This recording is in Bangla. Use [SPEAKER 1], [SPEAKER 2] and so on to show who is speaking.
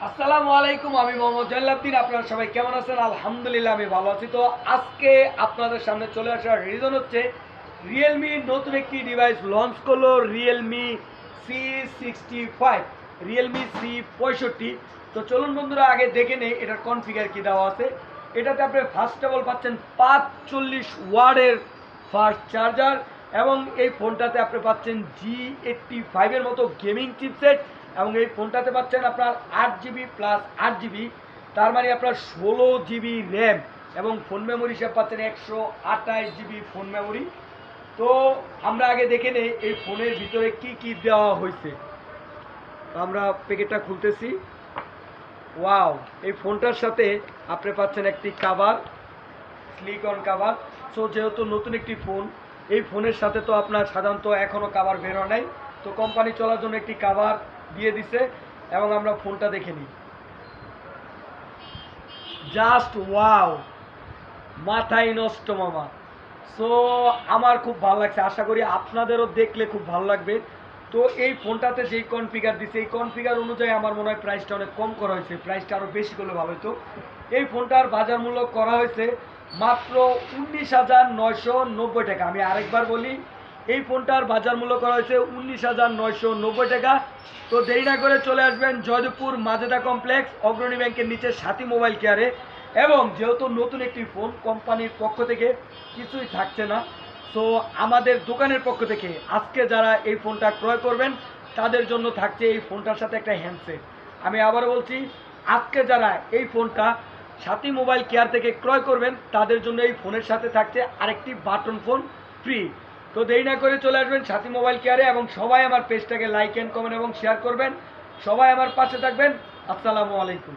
[SPEAKER 1] আসসালামু আলাইকুম, আমি মোহাম্মদ জয়লাবদ্দিন। আপনারা সবাই কেমন আছেন? আলহামদুলিল্লাহ আমি ভালো আছি। তো আজকে আপনাদের সামনে চলে আসার রিজন হচ্ছে রিয়েলমি নতুন একটি ডিভাইস লঞ্চ করলো, রিয়েলমি C65, রিয়েলমি C65। তো চলুন বন্ধুরা আগে দেখে নেই এটার কনফিগার কি দেওয়া আছে। এটাতে আপনি ফার্স্ট অফ অল পাচ্ছেন 45 ওয়াটের ফাস্ট চার্জার, এবং এই ফোনটাতে আপনি পাচ্ছেন G85 এর মতো গেমিং চিপসেট, এবং এই ফোনটাতে পাচ্ছেন আপনার 8GB প্লাস 8GB, তার মানে আপনার 16GB র্যাম, এবং ফোন মেমোরি হিসাবে পাচ্ছেন 128GB ফোন মেমোরি। তো আমরা আগে দেখে নেই এই ফোনের ভিতরে কি কি দেওয়া হয়েছে। আমরা প্যাকেটটা খুলতেছি। ওয়াও, এই ফোনটার সাথে আপনি পাচ্ছেন একটি কাভার, সিলিকন কাভার। সো যেহেতু নতুন একটি ফোন, এই ফোনের সাথে তো আপনার সাধারণত এখনও কাভার বের হয় নাই, তো কোম্পানি চলার জন্য একটি কাভার দিয়ে দিছে। এবং আমরা ফোনটা দেখে নিই। জাস্ট ওয়াও, মাথায় নষ্ট মামা। সো আমার খুব ভালো লাগছে, আশা করি আপনাদেরও দেখলে খুব ভালো লাগবে। তো এই ফোনটাতে যেই কনফিগার দিছে, এই কনফিগার অনুযায়ী আমার মনে হয় প্রাইসটা অনেক কম করা হয়েছে, প্রাইসটা আরও বেশি করলে ভালো হতো। এই ফোনটার বাজার মূল্য করা হয়েছে মাত্র 19,990 টাকা। আমি আরেকবার বলি, এই ফোনটার বাজার মূল্য করা হয়েছে 19,990 টাকা। তো দেরি না করে চলে আসবেন জয়দেবপুর মাজেদা কমপ্লেক্স, অগ্রণী ব্যাংকের নিচে সাথী মোবাইল কেয়ারে। এবং যেহেতু নতুন একটি ফোন, কোম্পানির পক্ষ থেকে কিছুই থাকছে না। সো আমাদের দোকানের পক্ষ থেকে আজকে যারা এই ফোনটা ক্রয় করবেন তাদের জন্য থাকছে এই ফোনটার সাথে একটা হ্যান্ডসেট। আমি আবার বলছি, আজকে যারা এই ফোনটা সাথী মোবাইল কেয়ার থেকে ক্রয় করবেন তাদের জন্য এই ফোনের সাথে থাকছে আরেকটি বাটন ফোন ফ্রি। তো দেরি না করে চলে আসবেন সাথী মোবাইল কেয়ারে, এবং সবাই আমার পেজটাকে লাইক অ্যান্ড কমেন্ট এবং শেয়ার করবেন। সবাই আমার পাশে থাকবেন। আসসালামু আলাইকুম।